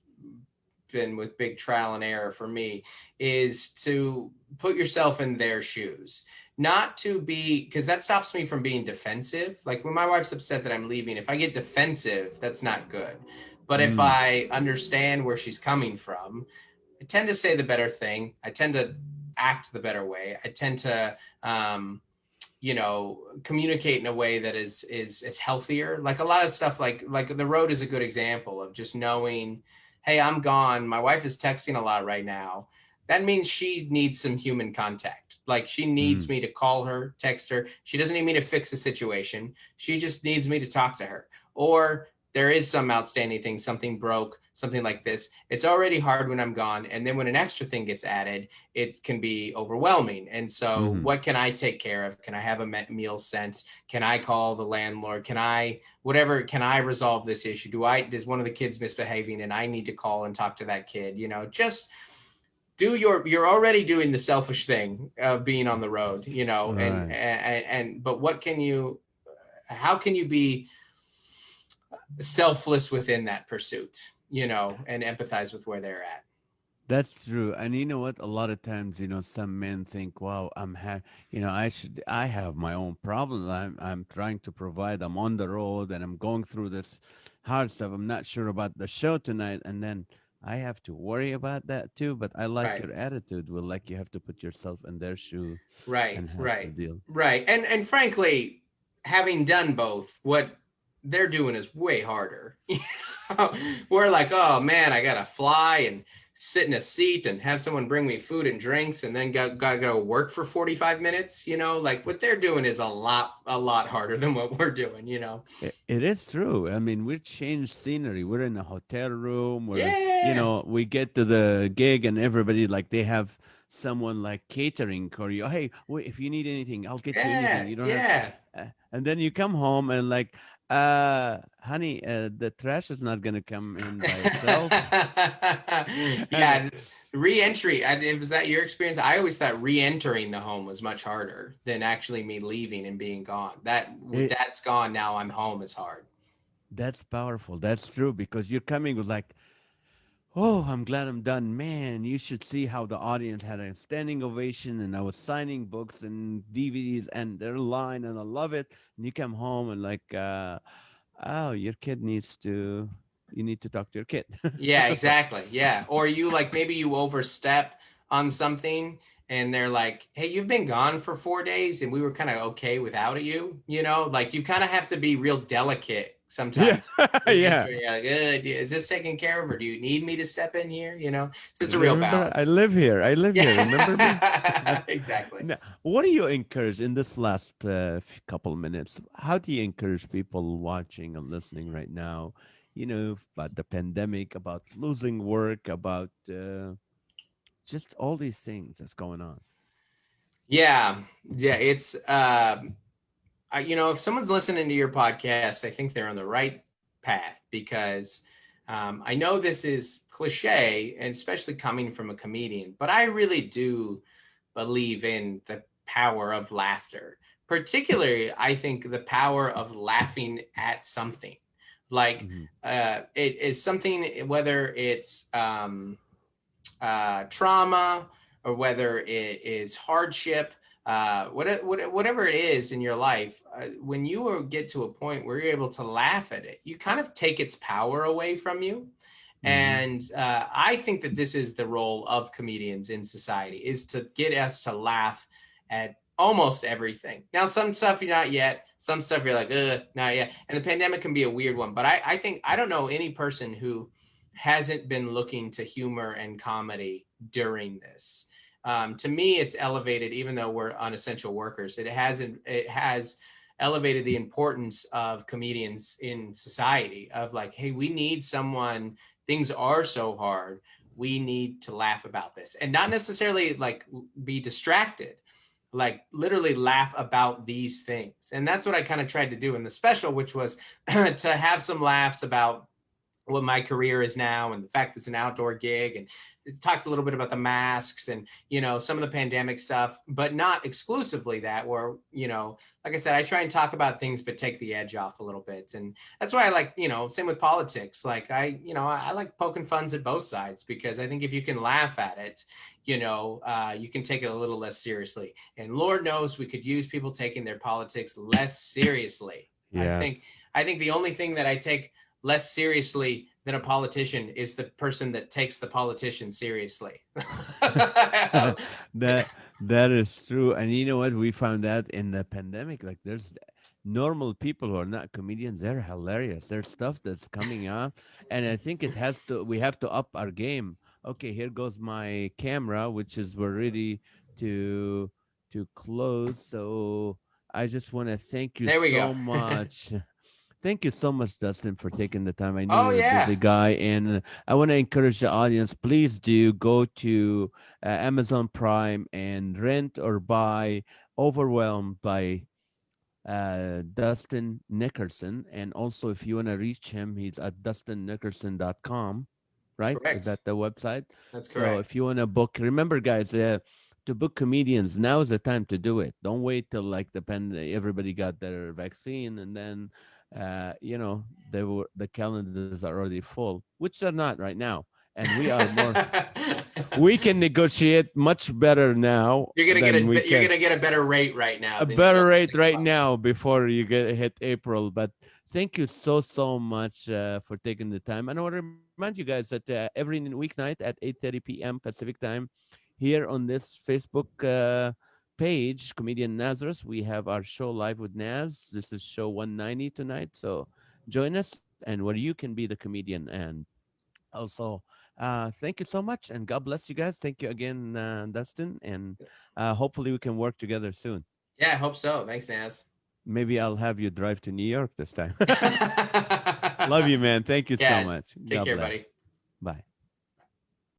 been with big trial and error for me, is to put yourself in their shoes. Not to be, because that stops me from being defensive. Like when my wife's upset that I'm leaving, if I get defensive, that's not good. But if Mm, I understand where she's coming from, I tend to say the better thing. I tend to act the better way. I tend to, communicate in a way that is healthier. Like a lot of stuff, like the road is a good example of just knowing, hey, I'm gone. My wife is texting a lot right now. That means she needs some human contact. Like she needs mm, me to call her, text her. She doesn't need me to fix a situation. She just needs me to talk to her. Or there is some outstanding thing, something broke, something like this. It's already hard when I'm gone. And then when an extra thing gets added, it can be overwhelming. And so, mm-hmm. what can I take care of? Can I have a meal sent? Can I call the landlord? Can I resolve this issue? Does one of the kids misbehaving and I need to call and talk to that kid? Just you're already doing the selfish thing of being on the road, Right. but how can you be selfless within that pursuit, and empathize with where they're at. That's true. And you know what? A lot of times, some men think, wow, I have my own problems. I'm trying to provide. I'm on the road and I'm going through this hard stuff. I'm not sure about the show tonight. And then I have to worry about that too. But I like Right. your attitude. Well, like you have to put yourself in their shoe Right. and have to Right. deal. Right. And frankly, having done both, what they're doing is way harder. We're like, oh man, I gotta fly and sit in a seat and have someone bring me food and drinks and then gotta go work for 45 minutes. Like what they're doing is a lot harder than what we're doing. It is true. I mean, we changed scenery. We're in a hotel room. Yeah, We get to the gig and everybody like they have someone like catering for you. Hey, wait, if you need anything, I'll get you anything. yeah, You don't have, yeah. and then you come home and like, honey, the trash is not gonna come in by itself. And Yeah, re-entry. Was that your experience? I always thought re-entering the home was much harder than actually me leaving and being gone. it That's gone now. I'm home is hard. that's powerful. That's true because you're coming with like, oh, I'm glad I'm done. Man, you should see how the audience had a standing ovation and I was signing books and DVDs and their line and I love it. And you come home and like, oh, your kid you need to talk to your kid. Yeah, exactly. Yeah. Or you like maybe you overstep on something and they're like, hey, you've been gone for 4 days and we were kind of okay without you, like you kind of have to be real delicate Yeah. sometimes. Yeah. You're like, is this taken care of or do you need me to step in here? So it's a real Remember, I balance. live here. I live here. Remember me? Yeah, exactly. Now, what do you encourage in this last couple minutes? How do you encourage people watching and listening right now? About the pandemic, about losing work, about just all these things that's going on. Yeah. Yeah. It's, if someone's listening to your podcast, I think they're on the right path because I know this is cliche, and especially coming from a comedian, but I really do believe in the power of laughter. Particularly, I think the power of laughing at something. Like Hmm. it is something, whether it's trauma or whether it is hardship, whatever it is in your life, when you get to a point where you're able to laugh at it, you kind of take its power away from you. Hmm. And I think that this is the role of comedians in society, is to get us to laugh at almost everything. Now, some stuff you're not yet, some stuff you're like, not yet. And the pandemic can be a weird one, but I think I don't know any person who hasn't been looking to humor and comedy during this. To me, it's elevated, even though we're unessential workers. It has elevated the importance of comedians in society. Of like, hey, we need someone. Things are so hard. We need to laugh about this, and not necessarily like be distracted. Like literally laugh about these things, and that's what I kind of tried to do in the special, which was to have some laughs about what my career is now and the fact that it's an outdoor gig, and it talked a little bit about the masks and some of the pandemic stuff, but not exclusively that, where like I said, I try and talk about things but take the edge off a little bit. And that's why I like, same with politics, like I like poking funs at both sides, because I think if you can laugh at it, you can take it a little less seriously. And Lord knows we could use people taking their politics less seriously. i think Yes. i think the only thing that I take less seriously than a politician is the person that takes the politician seriously. that that is true. And you know what? We found out in the pandemic, like there's normal people who are not comedians, they're hilarious. There's stuff that's coming up. And I think we have to up our game. Okay, here goes my camera, which is we're ready to close. So I just want to thank you There we go. so much. Thank you so much, Dustin, for taking the time. I know Oh you're a yeah. busy guy, and I want to encourage the audience. Please do go to Amazon Prime and rent or buy "Overwhelmed" by Dustin Nickerson. And also, if you want to reach him, he's at dustinnickerson.com. Right? Is Correct. that the website? That's So correct. if you want to book, remember, guys, to book comedians, now is the time to do it. Don't wait till like everybody got their vaccine and then the calendars are already full, which they're not right now. And we can negotiate much better now than we You're can gonna get a better rate right now a than you better will in rate 6 right months. now before you get hit April. But thank you so much for taking the time. And I want to remind you guys that every weeknight at 8:30 p.m. Pacific time, here on this Facebook page, Comedian Nazareth, we have our show live with Naz. This is show 190 tonight. So join us and where you can be the comedian. And also, thank you so much, and God bless you guys. Thank you again, Dustin, and hopefully we can work together soon. Yeah, I hope so. Thanks, Naz. Maybe I'll have you drive to New York this time. Love you, man. Thank you so Yeah, much. take God care, bless. buddy. Bye.